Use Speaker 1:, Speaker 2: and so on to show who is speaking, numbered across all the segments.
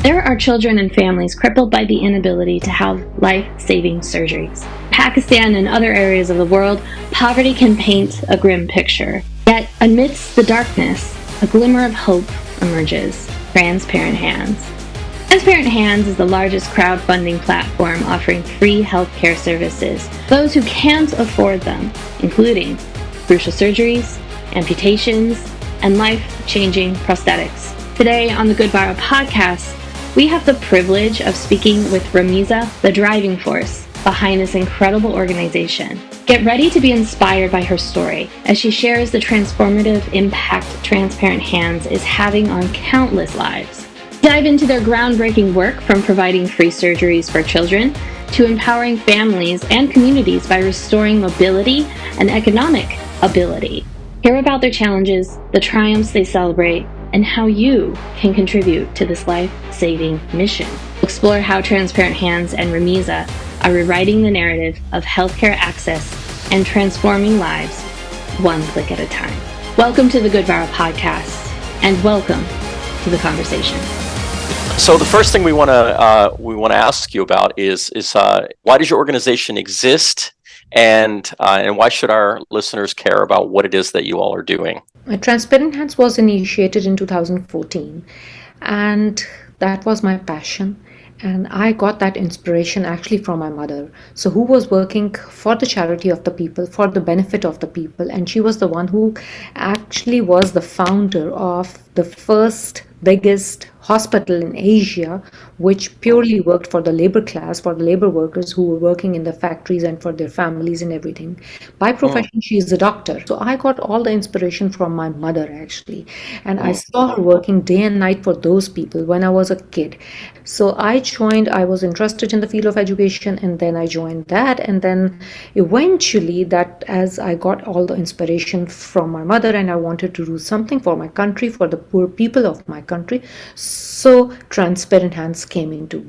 Speaker 1: There are children and families crippled by the inability to have life-saving surgeries. In Pakistan and other areas of the world, poverty can paint a grim picture. Yet, amidst the darkness, a glimmer of hope emerges. Transparent Hands. Transparent Hands is the largest crowdfunding platform offering free healthcare services to those who can't afford them, including crucial surgeries, amputations, and life-changing prosthetics. Today on the Good Viral podcast, we have the privilege of speaking with Ramiza, the driving force behind this incredible organization. Get ready to be inspired by her story as she shares the transformative impact Transparent Hands is having on countless lives. Dive into their groundbreaking work from providing free surgeries for children to empowering families and communities by restoring mobility and economic ability. Hear about their challenges, the triumphs they celebrate, and how you can contribute to this life-saving mission. Explore how Transparent Hands and Ramiza are rewriting the narrative of healthcare access and transforming lives one click at a time. Welcome to the Good Viral podcast, and welcome to the conversation.
Speaker 2: So the first thing we want to ask you about is why does your organization exist, and why should our listeners care about what it is that you all are doing?
Speaker 3: Transparent Hands was initiated in 2014, and that was my passion. And I got that inspiration actually from my mother, so who was working for the charity of the people, for the benefit of the people. And she was the one who actually was the founder of the first biggest hospital in Asia, which purely worked for the labor class, for the labor workers who were working in the factories and for their families and everything. By profession, she is a doctor. So I got all the inspiration from my mother actually. And I saw her working day and night for those people when I was a kid. So I was interested in the field of education, and then I joined that. And then eventually that, as I got all the inspiration from my mother and I wanted to do something for my country, for the poor people of my country, so Transparent Hands came into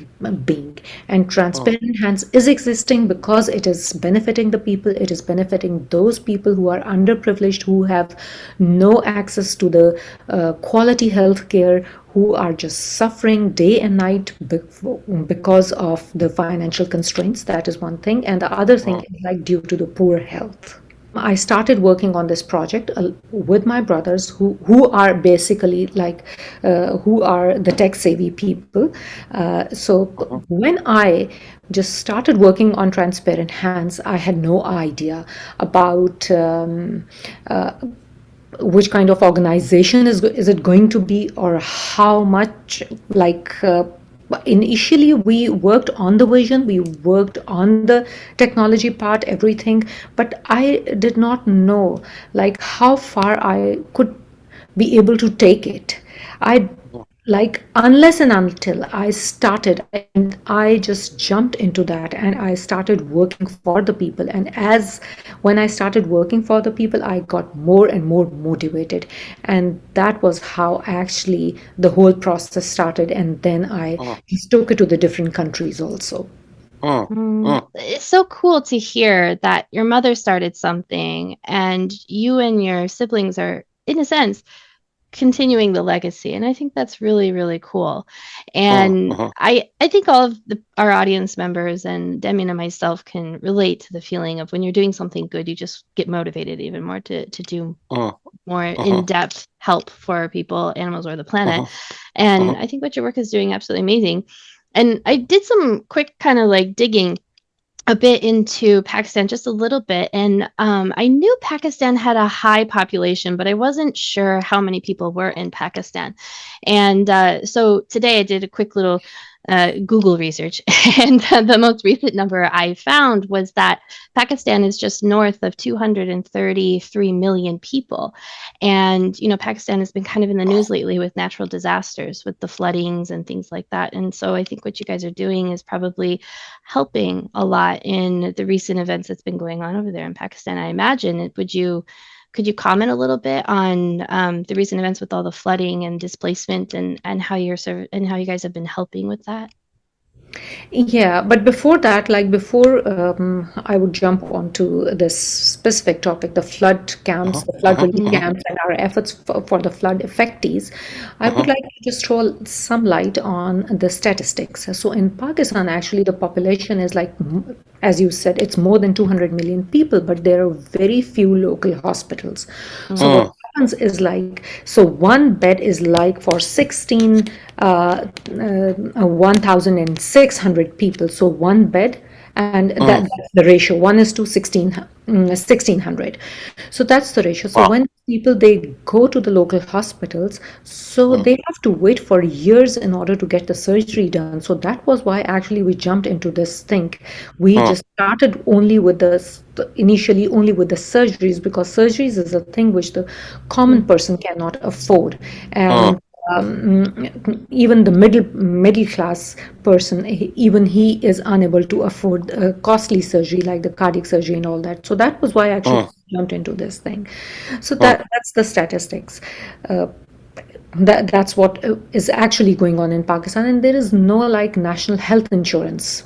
Speaker 3: being. And Transparent Hands is existing because it is benefiting the people. It is benefiting those people who are underprivileged, who have no access to the quality health care, who are just suffering day and night because of the financial constraints. That is one thing. And the other thing is like due to the poor health. I started working on this project with my brothers who are basically who are the tech savvy people. So when I just started working on Transparent Hands, I had no idea about which kind of organization is it going to be, or how much initially we worked on the vision, we worked on the technology part, everything, but I did not know how far I could be able to take it. Unless and until I started, and I just jumped into that and I started working for the people. And when I started working for the people, I got more and more motivated. And that was how actually the whole process started. And then I just took it to the different countries also.
Speaker 1: It's so cool to hear that your mother started something and you and your siblings are, in a sense, continuing the legacy. And I think that's really, really cool. And I think all of our audience members and Demi and myself can relate to the feeling of when you're doing something good, you just get motivated even more to do more in-depth help for people, animals, or the planet. And I think what your work is doing absolutely amazing. And I did some quick kind of digging a bit into Pakistan, just a little bit. And I knew Pakistan had a high population, but I wasn't sure how many people were in Pakistan. And so today I did a quick little Google research, and the most recent number I found was that Pakistan is just north of 233 million people. And, Pakistan has been kind of in the news lately with natural disasters, with the floodings and things like that. And so I think what you guys are doing is probably helping a lot in the recent events that's been going on over there in Pakistan. I imagine, could you comment a little bit on the recent events with all the flooding and displacement, and how you guys have been helping with that?
Speaker 3: Yeah, but before that, like before I would jump onto this specific topic, the flood camps,
Speaker 2: Uh-huh,
Speaker 3: the flood
Speaker 2: uh-huh,
Speaker 3: relief
Speaker 2: uh-huh,
Speaker 3: camps, and our efforts for the flood affectees, I would
Speaker 2: uh-huh,
Speaker 3: like to just throw some light on the statistics. So in Pakistan, actually, the population is like, as you said, it's more than 200 million people, but there are very few local hospitals. So what
Speaker 2: uh,
Speaker 3: happens is like, so one bed is like for 16 1600 people, so one bed, and
Speaker 2: uh,
Speaker 3: that's the ratio, 1 is to 1600. So that's the ratio. So
Speaker 2: wow,
Speaker 3: when people, they go to the local hospitals, so
Speaker 2: uh,
Speaker 3: they have to wait for years in order to get the surgery done. So that was why actually we jumped into this thing. We
Speaker 2: uh,
Speaker 3: just started only with initially only with the surgeries, because surgeries is a thing which the common person cannot afford.
Speaker 2: uh,
Speaker 3: And even the middle class person, even he is unable to afford costly surgery like the cardiac surgery and all that. So that was why I actually
Speaker 2: uh,
Speaker 3: jumped into this thing. So
Speaker 2: uh,
Speaker 3: that's the statistics. uh, that's what is actually going on in Pakistan, and there is no like national health insurance,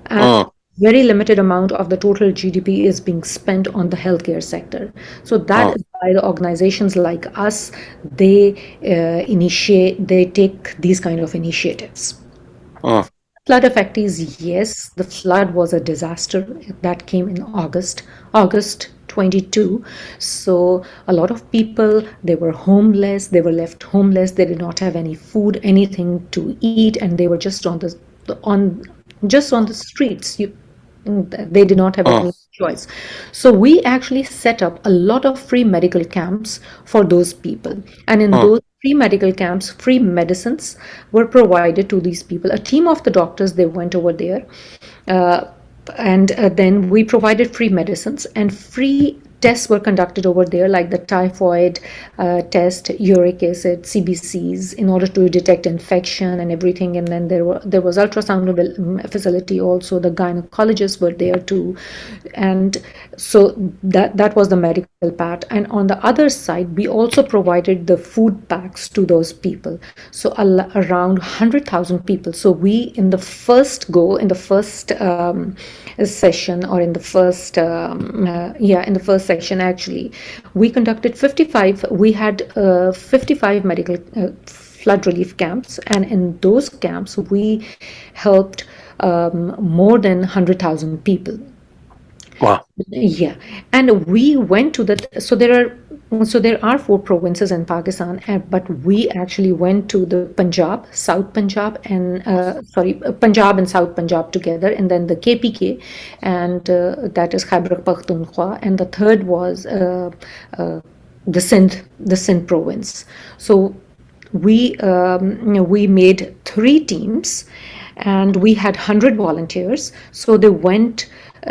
Speaker 3: and
Speaker 2: uh,
Speaker 3: very limited amount of the total GDP is being spent on the healthcare sector. So that
Speaker 2: uh,
Speaker 3: is why the organizations like us, they they take these kind of initiatives.
Speaker 2: uh,
Speaker 3: Flood affectees, yes, the flood was a disaster that came in August 22. So a lot of people, they were homeless, they were left homeless, they did not have any food, anything to eat, and they were just on on the streets. They did not have
Speaker 2: uh,
Speaker 3: any choice. So we actually set up a lot of free medical camps for those people. And in
Speaker 2: uh,
Speaker 3: those free medical camps, free medicines were provided to these people. A team of the doctors, they went over there. Uh, and then we provided free medicines, and free tests were conducted over there, like the typhoid test, uric acid, CBCs, in order to detect infection and everything. And then there was ultrasound facility also. The gynecologists were there too, and so that was the medical part. And on the other side, we also provided the food packs to those people. So around 100,000 people. So we, in the first session, or in the first in the first section actually, we conducted 55. We had 55 medical flood relief camps, and in those camps we helped more than 100,000 people.
Speaker 2: wow,
Speaker 3: Yeah, and we went to the, so there are four provinces in Pakistan, but we actually went to the Punjab, South Punjab, and Punjab and South Punjab together, and then the KPK, and that is Khyber Pakhtunkhwa, and the third was uh, the Sindh province. So we made three teams, and we had 100 volunteers. So they went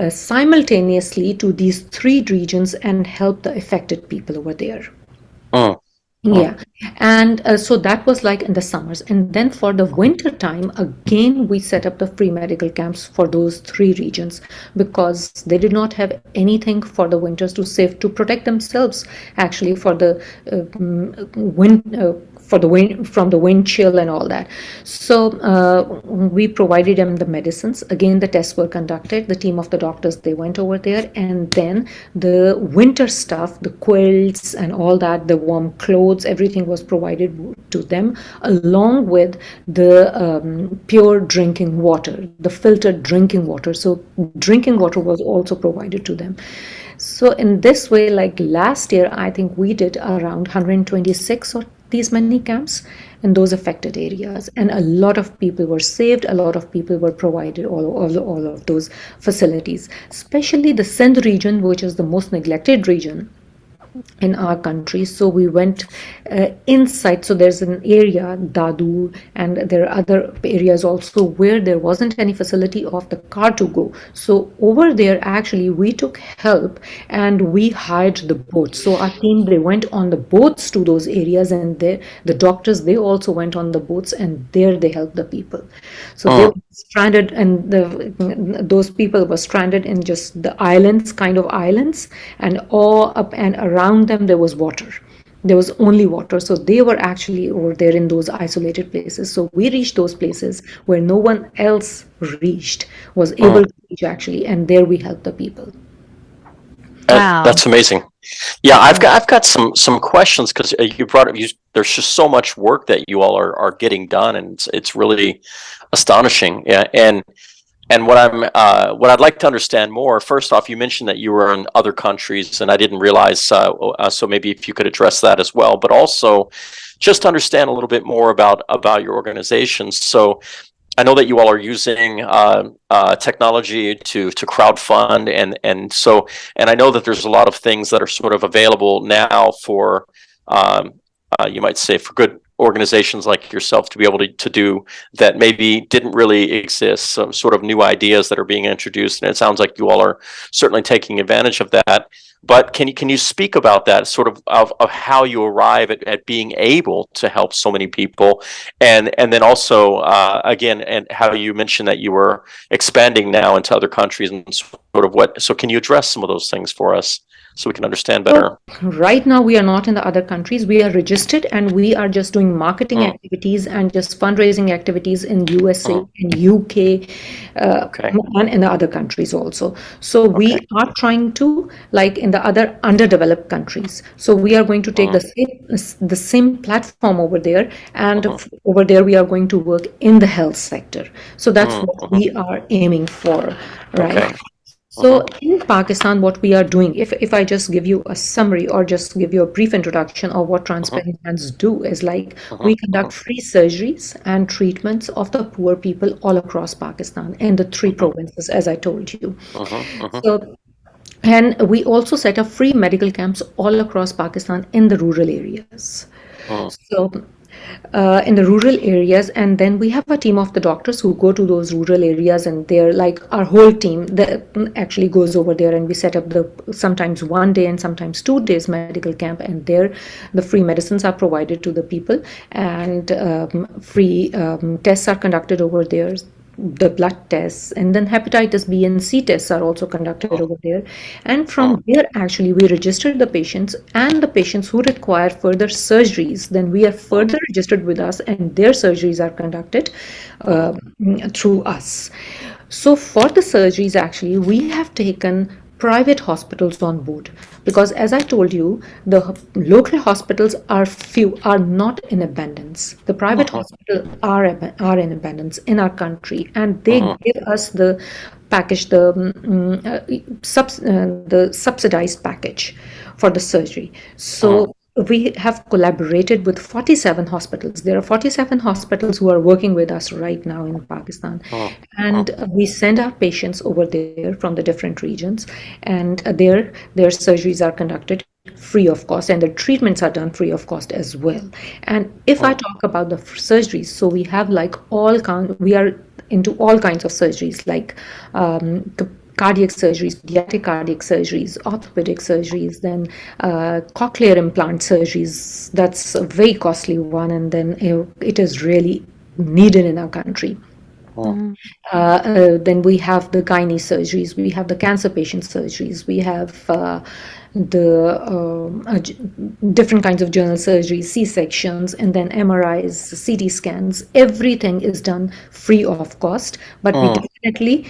Speaker 3: simultaneously to these three regions and helped the affected people over there.
Speaker 2: uh, uh,
Speaker 3: Yeah, and so that was like in the summers. And then for the winter time, again, we set up the free medical camps for those three regions, because they did not have anything for the winters to protect themselves, actually, for the wind. For the wind, from the wind chill and all that. So we provided them the medicines. Again, the tests were conducted. The team of the doctors, they went over there, and then the winter stuff, the quilts and all that, the warm clothes, everything was provided to them, along with the pure drinking water, the filtered drinking water. So drinking water was also provided to them. So in this way, like last year, I think we did around 126 or these many camps in those affected areas, and a lot of people were saved. A lot of people were provided all of those facilities, especially the Sindh region, which is the most neglected region in our country. So we went inside. So there's an area, Dadu, and there are other areas also where there wasn't any facility of the car to go. So over there, actually, we took help, and we hired the boats. So our team, they went on the boats to those areas, and the doctors, they also went on the boats, and there they helped the people. So they
Speaker 2: uh,
Speaker 3: were stranded, and those people were stranded in just the islands, kind of islands, and all up and around them there was water. there was only water. So they were actually over there in those isolated places. So we reached those places where no one else reached, was able to reach actually, and there we helped the people.
Speaker 1: Wow.
Speaker 2: That's amazing. Yeah, I've got some questions because you brought up there's just so much work that you all are getting done, and it's really astonishing. Yeah, and what I'd like to understand more. First off, you mentioned that you were in other countries, and I didn't realize. So maybe if you could address that as well, but also just understand a little bit more about your organization. So I know that you all are using technology to crowdfund, and I know that there's a lot of things that are sort of available now for you might say for good organizations like yourself to be able to do that maybe didn't really exist. Some sort of new ideas that are being introduced, and it sounds like you all are certainly taking advantage of that. But can you speak about that sort of how you arrive at being able to help so many people, and then also again, and how you mentioned that you were expanding now into other countries and sort of what. So can you address some of those things for us so we can understand better?
Speaker 3: So right now we are not in the other countries. We are registered and we are just doing marketing activities and just fundraising activities in USA, in UK, and in the other countries also. So we are trying to, like in the other underdeveloped countries. So we are going to take the same platform over there, and over there we are going to work in the health sector. So that's what we are aiming for, right?
Speaker 2: Okay.
Speaker 3: So in Pakistan, what we are doing, if I just give you a summary or just give you a brief introduction of what Transparent Hands do, is like we conduct free surgeries and treatments of the poor people all across Pakistan in the 3 provinces, as I told you. So, and we also set up free medical camps all across Pakistan in the rural areas. So in the rural areas, and then we have a team of the doctors who go to those rural areas, and they're like our whole team that actually goes over there, and we set up the sometimes 1 day and sometimes 2 days medical camp, and there the free medicines are provided to the people, and free tests are conducted over there, the blood tests, and then hepatitis B and C tests are also conducted over there. And from there, actually, we register the patients, and the patients who require further surgeries, then we are further registered with us, and their surgeries are conducted through us. So for the surgeries, actually, we have taken private hospitals on board, because as I told you, the local hospitals are not in abundance. The private hospitals are in abundance in our country, and they give us the package, the subsidized package for the surgery. So we have collaborated with 47 hospitals. There are 47 hospitals who are working with us right now in Pakistan. And we send our patients over there from the different regions, and their surgeries are conducted free of cost, and the treatments are done free of cost as well. And if I talk about the surgeries, so we have like we are into all kinds of surgeries, like cardiac surgeries, pediatric cardiac surgeries, orthopedic surgeries, then cochlear implant surgeries. That's a very costly one, and then it is really needed in our country. Then we have the gynae surgeries, we have the cancer patient surgeries, we have different kinds of general surgeries, C-sections, and then MRIs, CT scans. Everything is done free of cost, but we definitely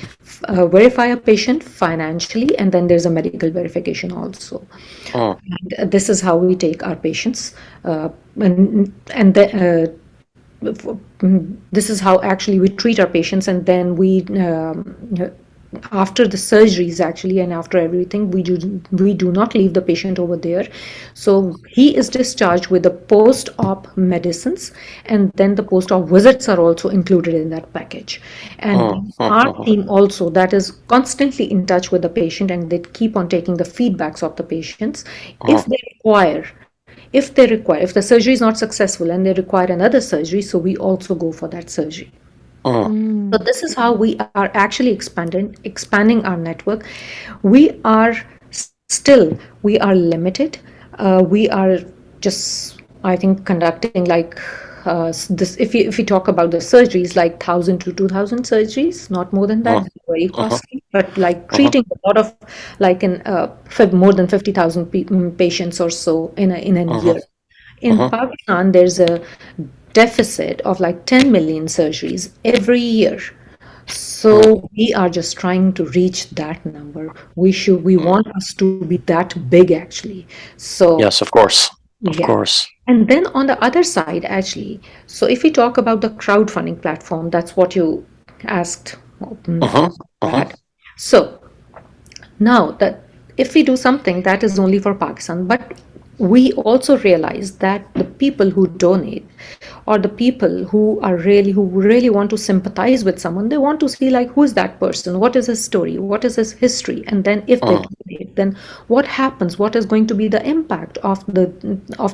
Speaker 3: verify a patient financially, and then there's a medical verification also. And this is how we take our patients, this is how actually we treat our patients, and then we after the surgeries actually, and after everything, we do not leave the patient over there. So he is discharged with the post-op medicines, and then the post-op visits are also included in that package. And our team also, that is constantly in touch with the patient, and they keep on taking the feedbacks of the patients. If the surgery is not successful and they require another surgery, so we also go for that surgery. So this is how we are actually expanding our network. We are limited. We are just, I think, conducting like this. If we talk about the surgeries, like 1,000 to 2,000 surgeries, not more than that. Very costly, but like treating a lot of, like in more than 50,000 patients or so in a year. In
Speaker 2: Uh-huh.
Speaker 3: Pakistan, there's a deficit of like 10 million surgeries every year.
Speaker 2: Uh-huh.
Speaker 3: So we are just trying to reach that number. We want us to be that big actually. So
Speaker 2: Yes, of course. Of
Speaker 3: yeah.
Speaker 2: course.
Speaker 3: And then on the other side, actually, so if we talk about the crowdfunding platform, that's what you asked
Speaker 2: Uh-huh.
Speaker 3: about
Speaker 2: Uh-huh.
Speaker 3: that. So now that if we do something that is only for Pakistan, but we also realize that the people who donate or the people who really want to sympathize with someone, they want to see like who is that person, what is his story, what is his history, and then if they
Speaker 2: Uh-huh.
Speaker 3: donate, then what happens, what is going to be the impact of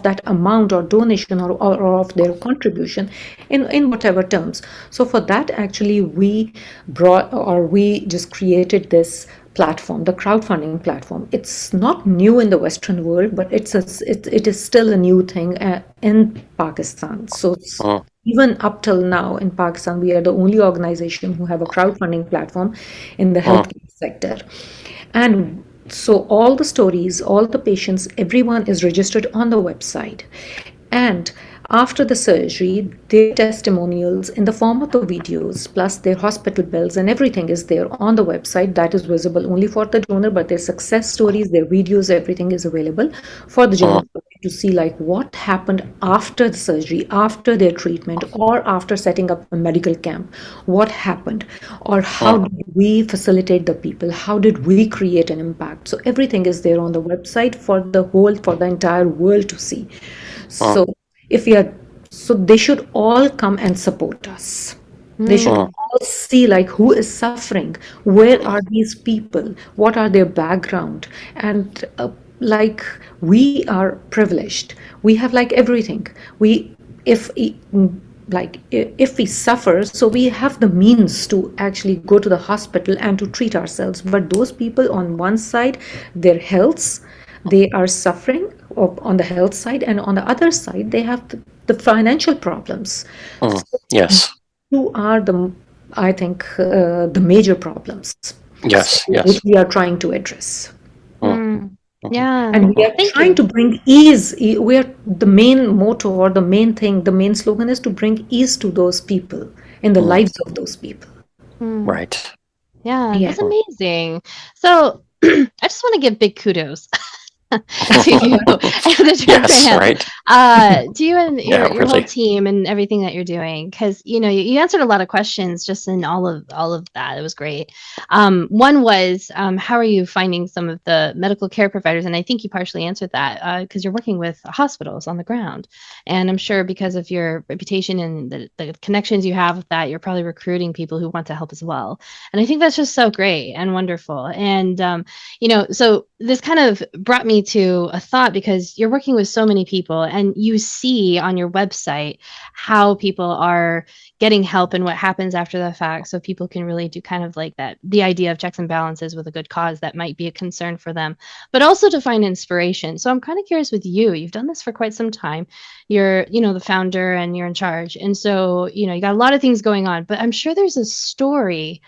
Speaker 3: that amount or donation or of their contribution in whatever terms. So for that actually we just created this platform, the crowdfunding platform. It's not new in the Western world, but it is still a new thing in Pakistan. So
Speaker 2: Uh-huh.
Speaker 3: even up till now in Pakistan, we are the only organization who have a crowdfunding platform in the
Speaker 2: Uh-huh.
Speaker 3: healthcare sector. And so all the stories, all the patients, everyone is registered on the website. And after the surgery, their testimonials in the form of the videos, plus their hospital bills and everything is there on the website. That is visible only for the donor, but their success stories, their videos, everything is available for the
Speaker 2: Uh-huh.
Speaker 3: general public to see like what happened after the surgery, after their treatment, or after setting up a medical camp. What happened, or how
Speaker 2: Uh-huh.
Speaker 3: did we facilitate the people? How did we create an impact? So everything is there on the website for the entire world to see.
Speaker 2: Uh-huh.
Speaker 3: So if we are, so they should all come and support us. They should
Speaker 2: Uh-huh.
Speaker 3: all see like who is suffering, where are these people, what are their background, and like we are privileged. We have like everything. We if if we suffer, so we have the means to actually go to the hospital and to treat ourselves. But those people on one side, their healths, they are suffering on the health side, and on the other side they have the financial problems.
Speaker 2: Uh-huh.
Speaker 3: So
Speaker 2: Yes.
Speaker 3: who are the, I think, the major problems, so,
Speaker 2: Yes.
Speaker 3: which
Speaker 2: Yes.
Speaker 3: we are trying to address.
Speaker 2: Uh-huh.
Speaker 1: Mm.
Speaker 2: Uh-huh.
Speaker 1: Yeah.
Speaker 3: And we are
Speaker 1: Thank
Speaker 3: trying
Speaker 1: you.
Speaker 3: to bring ease. We are the main motto or the main thing, the main slogan is to bring ease to those people in the
Speaker 2: Uh-huh.
Speaker 3: lives of those people.
Speaker 1: Mm.
Speaker 2: Right.
Speaker 1: Yeah,
Speaker 3: Yeah.
Speaker 1: that's amazing. So I just want to give big kudos to you and the
Speaker 2: Yes,
Speaker 1: Transparent,
Speaker 2: right.
Speaker 1: to you and
Speaker 2: Yeah,
Speaker 1: your whole
Speaker 2: really.
Speaker 1: team and everything that you're doing. Because you answered a lot of questions just in all of that. It was great. One was, how are you finding some of the medical care providers? And I think you partially answered that because you're working with hospitals on the ground, and I'm sure because of your reputation and the connections you have with that, you're probably recruiting people who want to help as well. And I think that's just so great and wonderful. And so this kind of brought me to a thought because you're working with so many people and you see on your website how people are getting help and what happens after the fact. So people can really do kind of like that, the idea of checks and balances with a good cause that might be a concern for them, but also to find inspiration. So I'm kind of curious with you. You've done this for quite some time. You're, the founder and you're in charge. And so, you got a lot of things going on, but I'm sure there's a story,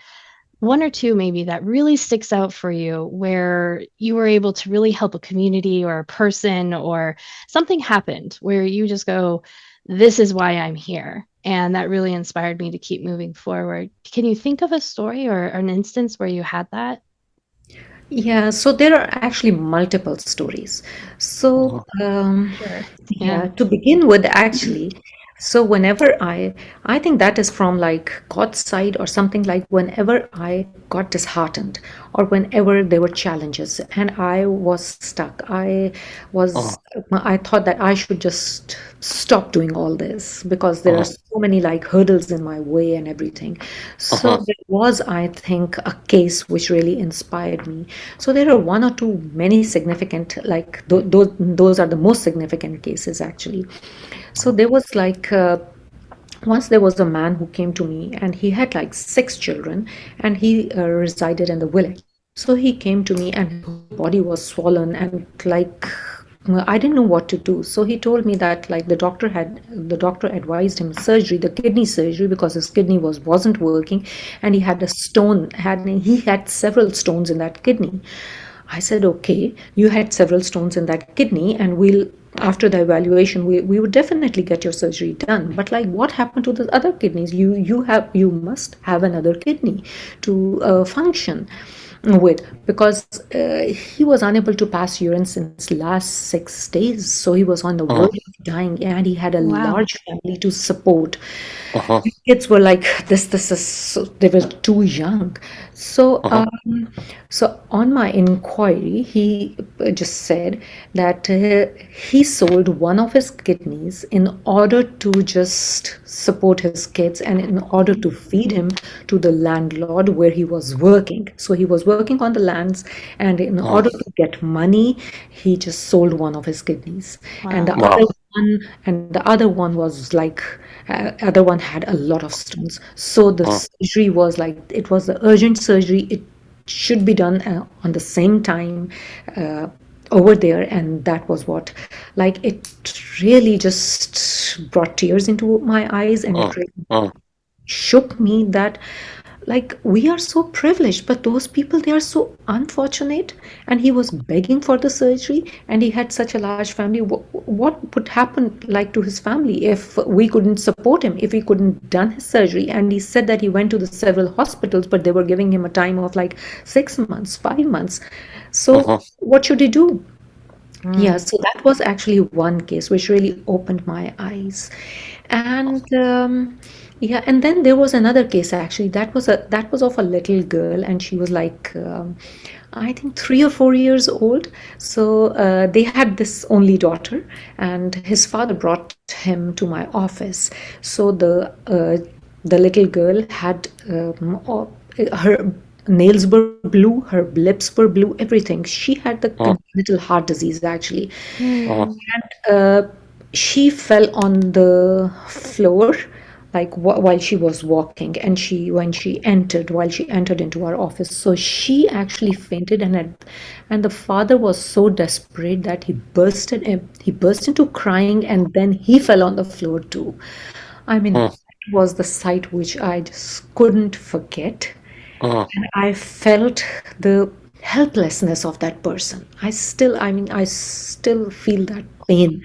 Speaker 1: one or two maybe, that really sticks out for you where you were able to really help a community or a person, or something happened where you just go, this is why I'm here. And that really inspired me to keep moving forward. Can you think of a story or an instance where you had that?
Speaker 3: Yeah, so there are actually multiple stories. So,
Speaker 2: Uh-huh.
Speaker 1: Sure.
Speaker 3: yeah,
Speaker 1: Yeah.
Speaker 3: to begin with, actually, so whenever I think that is from like God's side or something, like whenever I got disheartened or whenever there were challenges and I was stuck,
Speaker 2: Uh-huh.
Speaker 3: I thought that I should just stop doing all this because there are
Speaker 2: Uh-huh.
Speaker 3: so many like hurdles in my way and everything. So
Speaker 2: Uh-huh.
Speaker 3: there was, I think, a case which really inspired me. So there are one or two many significant, like those are the most significant cases actually. So there was like once there was a man who came to me and he had like 6 children and he resided in the village. So he came to me and his whole body was swollen and like I didn't know what to do. So he told me that like the doctor advised him surgery, the kidney surgery, because his kidney wasn't working and he had a stone, he had several stones in that kidney. I said, okay, you had several stones in that kidney, and after the evaluation, we would definitely get your surgery done. But like, what happened to the other kidneys? You must have another kidney to function with, because he was unable to pass urine since last 6 days, so he was on the verge of dying, and he had a
Speaker 1: Wow.
Speaker 3: large family to support.
Speaker 2: Uh-huh.
Speaker 3: Kids were like this is so, they were too young. So
Speaker 2: Uh-huh.
Speaker 3: so on my inquiry, he just said that he sold one of his kidneys in order to just support his kids and in order to feed him to the landlord where he was working. So he was working on the lands, and in order to get money, he just sold one of his kidneys. And the
Speaker 2: Wow.
Speaker 3: other one was like, other one had a lot of stones. So the surgery was like, it was the urgent surgery. It should be done on the same time uh, over there, and that was what, like, it really just brought tears into my eyes, and it really
Speaker 2: Uh,
Speaker 3: shook me that, like, we are so privileged, but those people, they are so unfortunate. And he was begging for the surgery, and he had such a large family. What would happen, like, to his family if we couldn't support him, if he couldn't done his surgery? And he said that he went to the several hospitals, but they were giving him a time of like 6 months, 5 months. So what should he do? Yeah, so that was actually one case which really opened my eyes. And yeah, and then there was another case actually. That was of a little girl, and she was like, I think 3 or 4 years old. So they had this only daughter, and his father brought him to my office. So the little girl had her nails were blue, her lips were blue, everything. She had the congenital heart disease actually. And she fell on the floor, like while she was walking, and while she entered into our office, so she actually fainted, and the father was so desperate that he burst into crying, and then he fell on the floor too. I mean, that was the sight which I just couldn't forget. And I felt the helplessness of that person. I still feel that pain.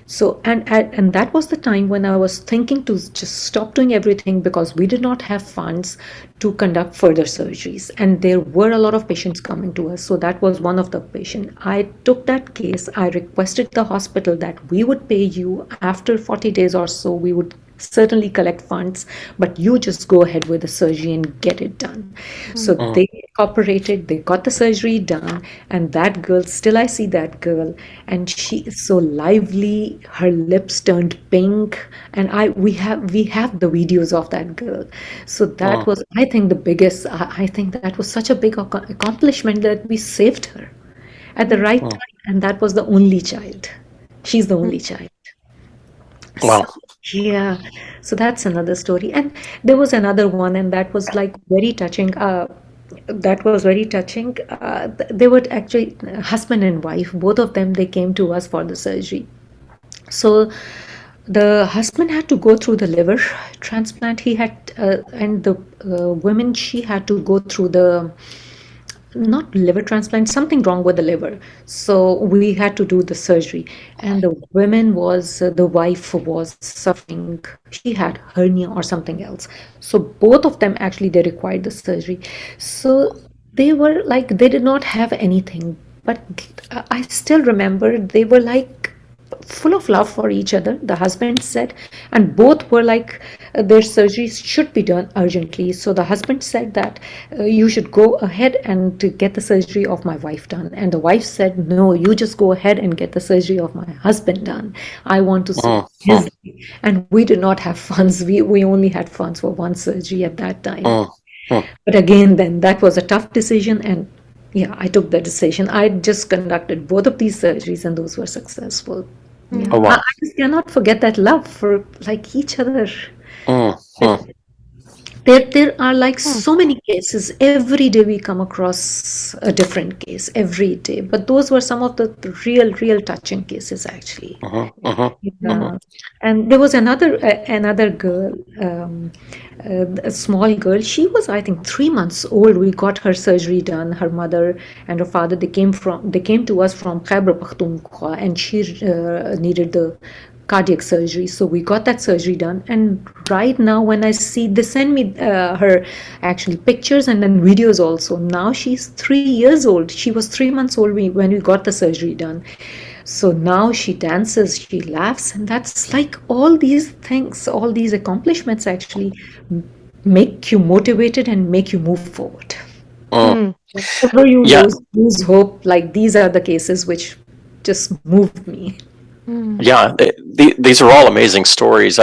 Speaker 3: So, and that was the time when I was thinking to just stop doing everything, because we did not have funds to conduct further surgeries, and there were a lot of patients coming to us. So that was one of the patient. I took that case. I requested the hospital that we would pay you after 40 days or so. We would certainly collect funds, but you just go ahead with the surgery and get it done. So they cooperated, they got the surgery done, and that girl, still I see that girl, and she is so lively, her lips turned pink, and we have the videos of that girl. So that was, I think, the biggest, I think that was such a big accomplishment, that we saved her at the right time, and that was the only child. She's the only child. So,
Speaker 2: Wow.
Speaker 3: yeah, so that's another story. And there was another one, and that was like very touching. That was very touching. They were actually husband and wife, both of them, they came to us for the surgery. So the husband had to go through the liver transplant. He had, and the women, she had to go through the, not liver transplant, something wrong with the liver. So we had to do the surgery. And the wife was suffering. She had hernia or something else. So both of them actually, they required the surgery. So they were like, they did not have anything. But I still remember they were like full of love for each other, the husband said, and both were like, their surgeries should be done urgently. So the husband said that you should go ahead and to get the surgery of my wife done, and the wife said, no, you just go ahead and get the surgery of my husband done. I want to see his. And we did not have funds. We only had funds for one surgery at that time. But again, then that was a tough decision, and yeah, I took the decision. I just conducted both of these surgeries, and those were successful. Yeah.
Speaker 2: Oh, wow.
Speaker 3: I just cannot forget that love for like each other. There are like so many cases. Every day we come across a different case every day. But those were some of the real touching cases actually.
Speaker 2: Mhm, mhm, mhm.
Speaker 3: Yeah. And there was another girl, a small girl. She was, I think, 3 months old. We got her surgery done. Her mother and her father, they came to us from Khyber Pakhtunkhwa, and she needed the cardiac surgery. So we got that surgery done. And right now, when I see, they send me her actually pictures and then videos also. Now she's 3 years old. She was 3 months old when we got the surgery done. So now she dances, she laughs, and that's like all these things, all these accomplishments actually make you motivated and make you move forward.
Speaker 2: Mm.
Speaker 3: Whenever you
Speaker 2: Yeah,
Speaker 3: lose hope, like these are the cases which just moved me.
Speaker 2: yeah. These are all amazing stories.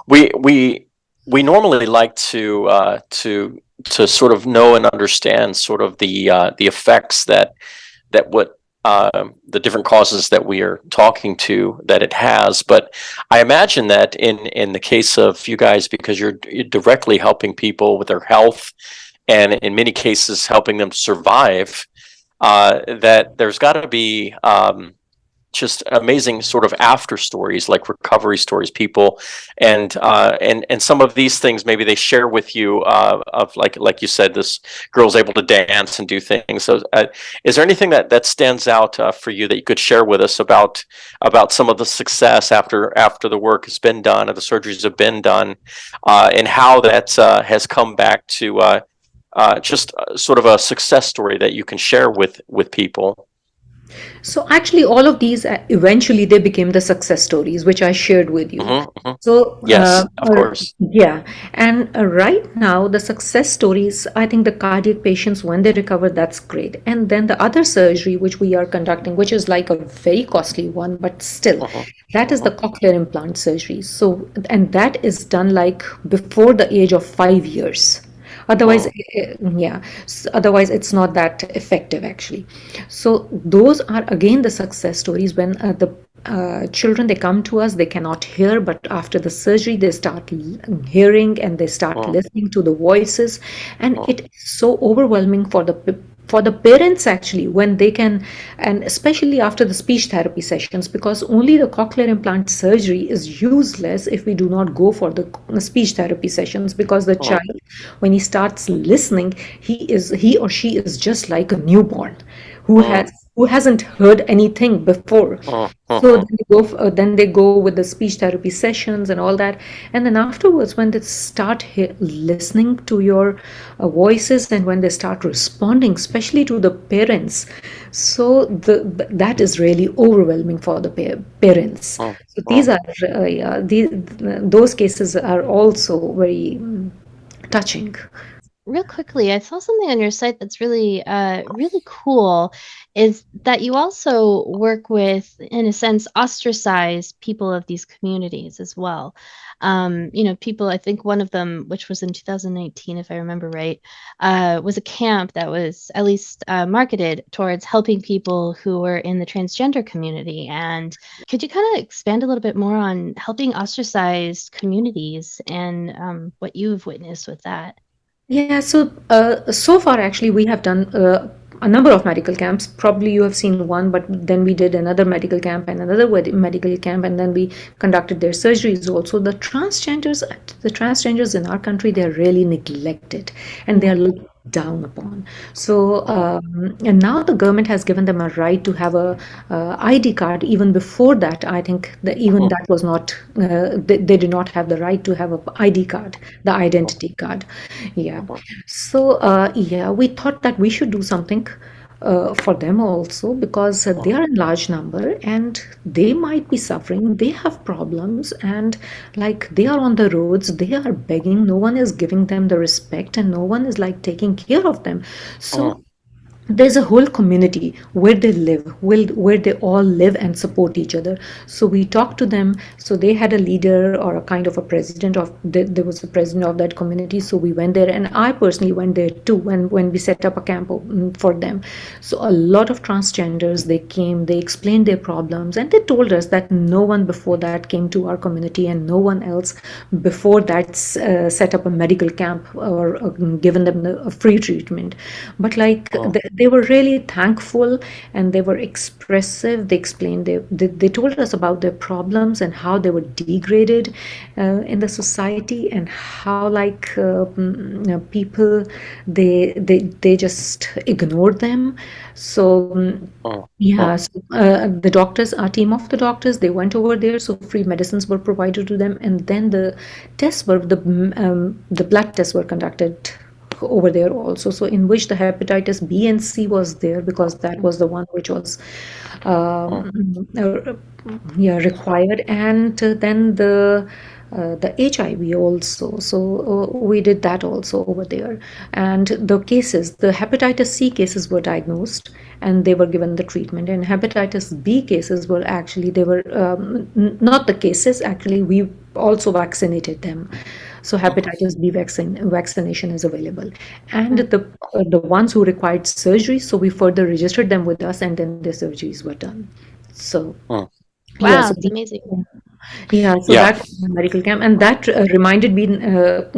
Speaker 2: We we we normally like to sort of know and understand sort of the effects that what the different causes that we are talking to that it has. But I imagine that in the case of you guys, because you're directly helping people with their health, and in many cases helping them survive, that there's got to be just amazing sort of after stories, like recovery stories, people, and some of these things maybe they share with you, of like you said, this girl's able to dance and do things. So is there anything that stands out for you that you could share with us about some of the success after the work has been done and the surgeries have been done, and how that has come back to just sort of a success story that you can share with people?
Speaker 3: So actually, all of these eventually they became the success stories, which I shared with you.
Speaker 2: Hmm, hmm.
Speaker 3: So
Speaker 2: Yes, of course.
Speaker 3: yeah, and right now the success stories, I think the cardiac patients when they recover, that's great. And then the other surgery which we are conducting, which is like a very costly one, but still,
Speaker 2: Hmm,
Speaker 3: that is the
Speaker 2: hmm.
Speaker 3: cochlear implant surgery. So and that is done like before the age of 5 years. Otherwise,
Speaker 2: Mm,
Speaker 3: yeah, otherwise it's not that effective actually. So those are again the success stories when the children they come to us, they cannot hear, but after the surgery they start hearing and they start
Speaker 2: mm,
Speaker 3: listening to the voices, and
Speaker 2: mm,
Speaker 3: it is so overwhelming for the parents actually when they can, and especially after the speech therapy sessions, because only the cochlear implant surgery is useless if we do not go for the speech therapy sessions, because the
Speaker 2: mm,
Speaker 3: child when he starts listening, he or she is just like a newborn who
Speaker 2: mm,
Speaker 3: hasn't heard anything before.
Speaker 2: mm,
Speaker 3: So
Speaker 2: mhm,
Speaker 3: then they go with the speech therapy sessions and all that, and then afterwards, when they start listening to your voices and when they start responding, especially to the parents, so that is really overwhelming for the parents.
Speaker 2: mm,
Speaker 3: So these
Speaker 2: mm.
Speaker 3: are yeah, those cases are also very touching.
Speaker 4: Real quickly, I saw something on your site that's really, really cool. Is that you also work with, in a sense, ostracized people of these communities as well. People. I think one of them, which was in 2019, if I remember right, was a camp that was at least marketed towards helping people who were in the transgender community. And could you kind of expand a little bit more on helping ostracized communities and what you've witnessed with that?
Speaker 3: Yeah, so far actually we have done a number of medical camps. Probably you have seen one, but then we did another medical camp and another medical camp, and then we conducted their surgeries also. The transgenders in our country, they are really neglected and they are looked down upon. So and now the government has given them a right to have a ID card. Even before that, I think that even that was not they did not have the right to have a ID card, the identity card. Yeah. So yeah, we thought that we should do something for them also, because they are in large number and they might be suffering, they have problems, and like they are on the roads, they are begging, no one is giving them the respect and no one is like taking care of them. So there's a whole community where they live, where they all live and support each other. So we talked to them. So they had a leader or a kind of a president of, there was a president of that community. So we went there, and I personally went there too when we set up a camp for them. So a lot of transgenders, they came, they explained their problems, and they told us that no one before that came to our community, and no one else before that set up a medical camp or given them a free treatment. But like they were really thankful, and they were expressive. They explained, they told us about their problems and how they were degraded in the society, and how like people, they just ignored them. So yeah, so the doctors, our team of the doctors, they went over there. So free medicines were provided to them, and then the tests were the blood tests were conducted over there also. So in which the hepatitis B and C was there, because that was the one which was uh, yeah, required, and then the HIV also. So we did that also over there. And the cases, the hepatitis C cases were diagnosed, and they were given the treatment. And hepatitis B cases were actually, they were not the cases, actually we also vaccinated them. So hepatitis B vaccination is available. And the ones who required surgery, so we further registered them with us, and then the surgeries were done. So
Speaker 4: Wow,
Speaker 3: so
Speaker 4: it's amazing.
Speaker 3: yeah, so that was a medical camp, and that reminded me.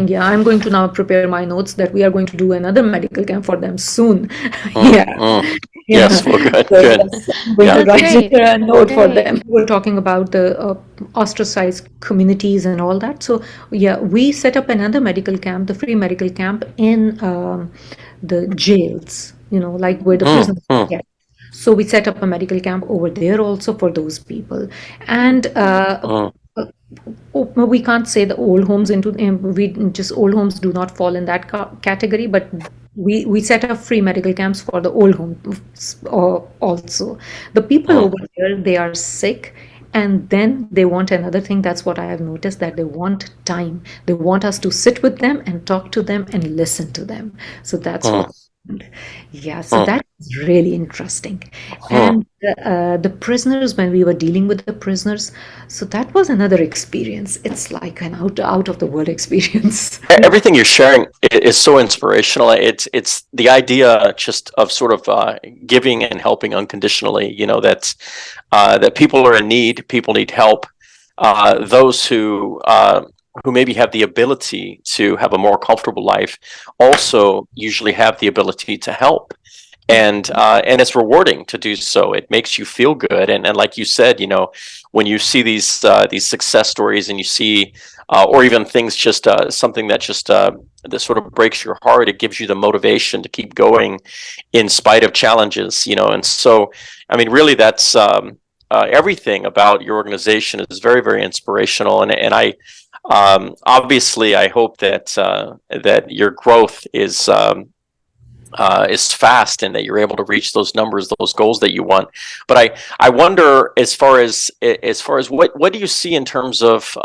Speaker 3: Yeah, I'm going to now prepare my notes that we are going to do another medical camp for them soon. Yeah,
Speaker 2: Yes, well, good,
Speaker 3: so
Speaker 2: good.
Speaker 3: yes, I'm going to
Speaker 4: That's
Speaker 3: write
Speaker 4: great.
Speaker 3: a note for
Speaker 4: Great.
Speaker 3: them. We're talking about the ostracized communities and all that. So yeah, we set up another medical camp, the free medical camp in the jails. Like where the prisoners get. So we set up a medical camp over there also for those people. And we can't say the old homes into, we just, old homes do not fall in that category, but we set up free medical camps for the old homes also. The people over there, they are sick, and then they want another thing. That's what I have noticed, that they want time. They want us to sit with them and talk to them and listen to them. So that's what. Yeah, so that is really interesting. And the prisoners, when we were dealing with the prisoners, so that was another experience. It's like an out of the world experience.
Speaker 2: Everything you're sharing is so inspirational. It's the idea just of sort of giving and helping unconditionally. That people are in need, people need help. Those who maybe have the ability to have a more comfortable life also usually have the ability to help. And it's rewarding to do so. It makes you feel good, and like you said, when you see these success stories, and you see, or even things, just something that just that sort of breaks your heart, it gives you the motivation to keep going in spite of challenges. And so, I mean, really, that's everything about your organization is very, very inspirational, and I. Obviously, I hope that your growth is fast, and that you're able to reach those numbers, those goals that you want. But I wonder, as far as what do you see in terms of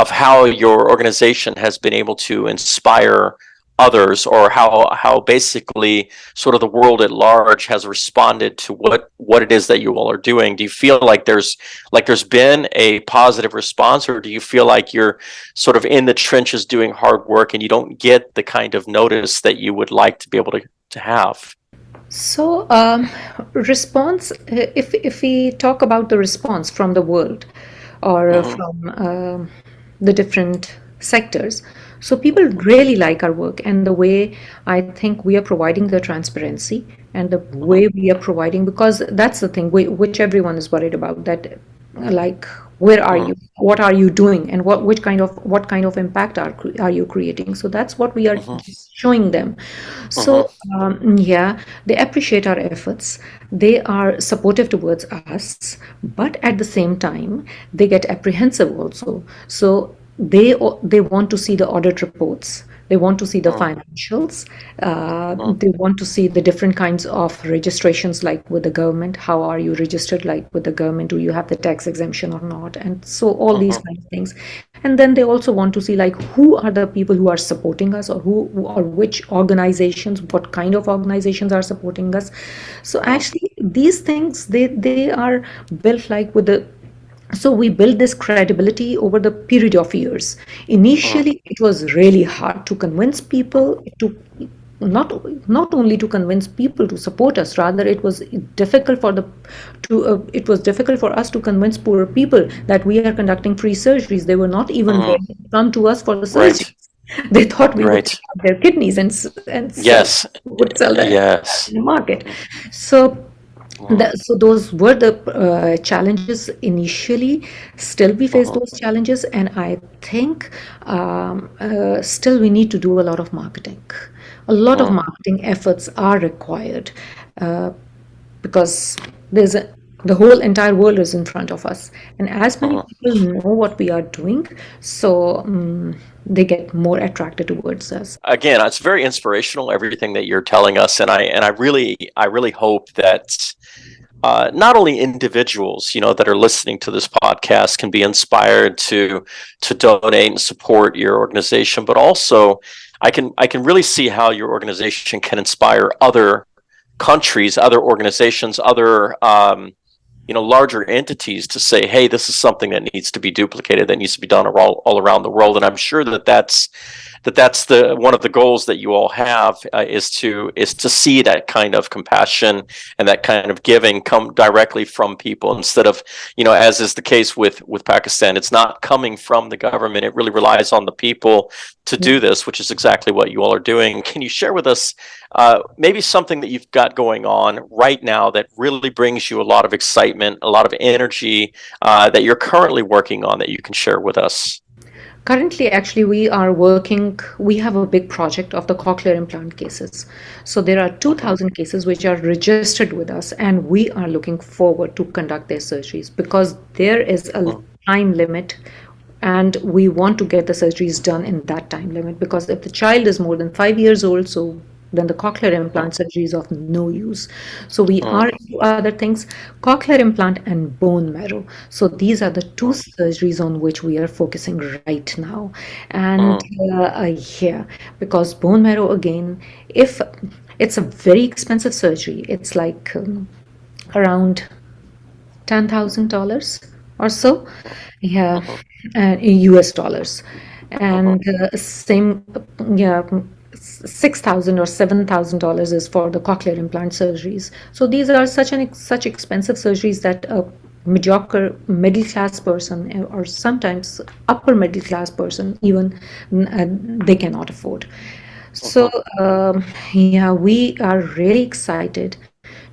Speaker 2: how your organization has been able to inspire others, or how basically sort of the world at large has responded to what it is that you all are doing? Do you feel like there's been a positive response, or do you feel like you're sort of in the trenches doing hard work and you don't get the kind of notice that you would like to be able to have?
Speaker 3: So, response, if we talk about the response from the world, or from the different sectors, so people really like our work, and the way I think we are providing the transparency, and the way we are providing, because that's the thing which everyone is worried about, that like, where are you, what are you doing, and what kind of impact are you creating? So that's what we are showing them. So yeah, they appreciate our efforts, they are supportive towards us, but at the same time they get apprehensive also. So they want to see the audit reports They want to see the financials. They want to see the different kinds of registrations, like with the government. How are you registered, like with the government? Do you have the tax exemption or not? And so all these kind of things. And then they also want to see like who are the people who are supporting us, or who or which organizations, what kind of organizations are supporting us. So actually these things, they are built like with the, so we built this credibility over the period of years. Initially, it was really hard to convince people to not only to convince people to support us, rather it was difficult for the to it was difficult for us to convince poor people that we are conducting free surgeries. They were not even ready to come to us for the surgery.
Speaker 2: Right.
Speaker 3: They thought we would
Speaker 2: Right.
Speaker 3: take out their kidneys and
Speaker 2: Yes.
Speaker 3: would sell that
Speaker 2: Yes.
Speaker 3: in the market. So so those were the challenges initially. Still, we face those challenges, and I think still we need to do a lot of marketing. A lot of marketing efforts are required uh, because the whole entire world is in front of us, and as many people know what we are doing, so they get more attracted towards us.
Speaker 2: Again, it's very inspirational, everything that you're telling us, and I really hope that not only individuals, that are listening to this podcast can be inspired to donate and support your organization, but also I can really see how your organization can inspire other countries, other organizations, other larger entities to say, hey, this is something that needs to be duplicated, that needs to be done all around the world. And I'm sure that's the one of the goals that you all have, is to see that kind of compassion and that kind of giving come directly from people, instead of, as is the case with Pakistan, it's not coming from the government. It really relies on the people to do this, which is exactly what you all are doing. Can you share with us maybe something that you've got going on right now that really brings you a lot of excitement, a lot of energy, that you're currently working on, that you can share with us?
Speaker 3: Currently, actually, we have a big project of the cochlear implant cases. So there are 2,000 cases which are registered with us, and we are looking forward to conduct their surgeries because there is a time limit, and we want to get the surgeries done in that time limit, because if the child is more than 5 years old, so then the cochlear implant surgery is of no use. So we are into other things, cochlear implant and bone marrow. So these are the two surgeries on which we are focusing right now. And yeah, because bone marrow, again, if it's a very expensive surgery, it's like around $10,000 or so, yeah, in US dollars. And same, yeah, $6,000 or $7,000 is for the cochlear implant surgeries. So these are such expensive surgeries that a mediocre middle class person, or sometimes upper middle class person even, they cannot afford. So yeah, we are really excited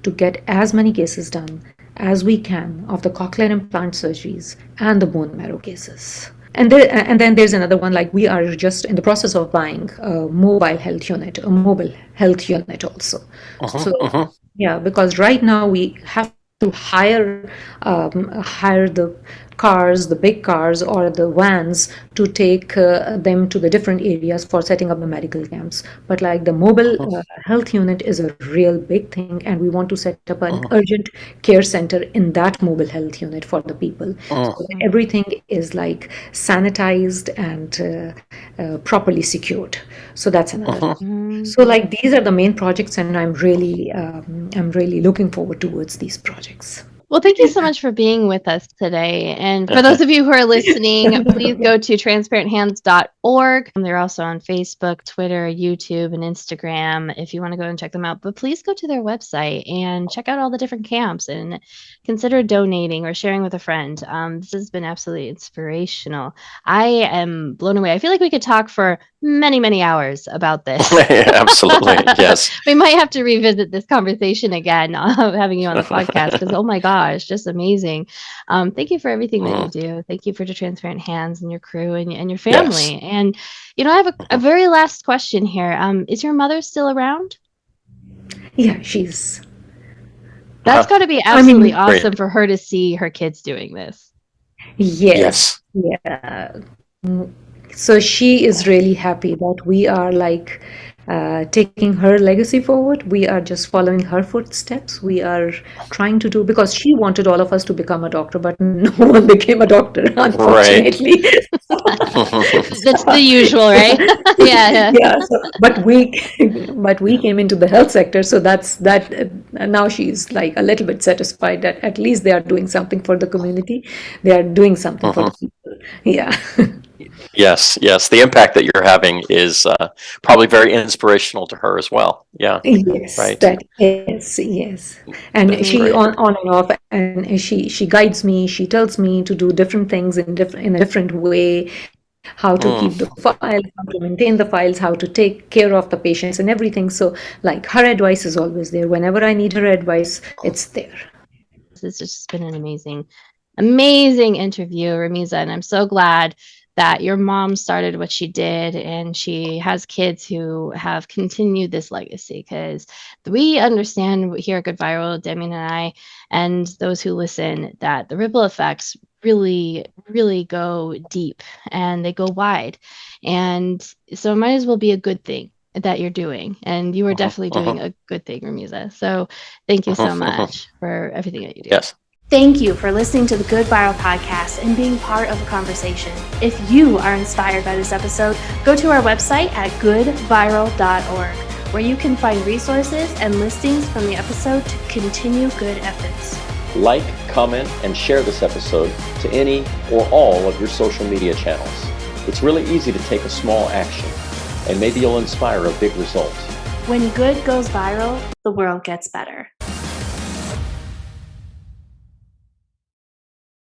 Speaker 3: to get as many cases done as we can of the cochlear implant surgeries and the bone marrow cases. And then there's another one, like we are just in the process of buying a mobile health unit also. So yeah, because right now we have to hire the cars, the big cars or the vans, to take them to the different areas for setting up the medical camps. But like the mobile health unit is a real big thing, and we want to set up an urgent care center in that mobile health unit for the people. So everything is like sanitized and properly secured. So that's another. So like these are the main projects, and I'm really looking forward towards these projects.
Speaker 4: Well, thank you so much for being with us today. And for those of you who are listening, please go to transparenthands.org. They're also on Facebook, Twitter, YouTube, and Instagram if you want to go and check them out. But please go to their website and check out all the different camps and consider donating or sharing with a friend. This has been absolutely inspirational. I am blown away. I feel like we could talk for many, many hours about this.
Speaker 2: Absolutely, yes.
Speaker 4: We might have to revisit this conversation again, having you on the podcast, because oh my gosh, just amazing. Thank you for everything that you do. Thank you for the Transparent Hands and your crew and your family. Yes. And I have a very last question here. Is your mother still around?
Speaker 3: Yeah, she's.
Speaker 4: That's got to be absolutely awesome for her to see her kids doing this.
Speaker 3: Yes. Yeah. So she is really happy that we are like taking her legacy forward. We are just following her footsteps. We are trying to do, because she wanted all of us to become a doctor, but no one became a doctor,
Speaker 2: Right.
Speaker 3: unfortunately.
Speaker 4: That's the usual, right? Yeah,
Speaker 3: Yeah, so, but we came into the health sector, so that's that. Now she's like a little bit satisfied that at least they are doing something for the community. They are doing something for
Speaker 2: Mhm.
Speaker 3: the people. Yeah.
Speaker 2: Yes, yes. The impact that you're having is probably very inspirational to her as well. Yeah,
Speaker 3: Yes,
Speaker 2: right.
Speaker 3: that is, yes. And
Speaker 2: That's
Speaker 3: she
Speaker 2: great.
Speaker 3: on and off, and she guides me, she tells me to do different things in a different way, how to
Speaker 2: Mm.
Speaker 3: keep the files, how to maintain the files, how to take care of the patients and everything. So like her advice is always there. Whenever I need her advice, it's there.
Speaker 4: it's just been an amazing interview, Ramiza, and I'm so glad that your mom started what she did and she has kids who have continued this legacy, because we understand here at Good Viral, Demian and I, and those who listen, that the ripple effects really, really go deep and they go wide. And so it might as well be a good thing that you're doing. And you are
Speaker 2: Mhm,
Speaker 4: definitely doing
Speaker 2: mhm.
Speaker 4: a good thing, Ramiza. So thank you so much for everything that you do.
Speaker 2: Yes.
Speaker 1: Thank you for listening to the Good Viral podcast and being part of the conversation. If you are inspired by this episode, go to our website at goodviral.org, where you can find resources and listings from the episode to continue good efforts.
Speaker 2: Like, comment, and share this episode to any or all of your social media channels. It's really easy to take a small action, and maybe you'll inspire a big result.
Speaker 1: When good goes viral, the world gets better.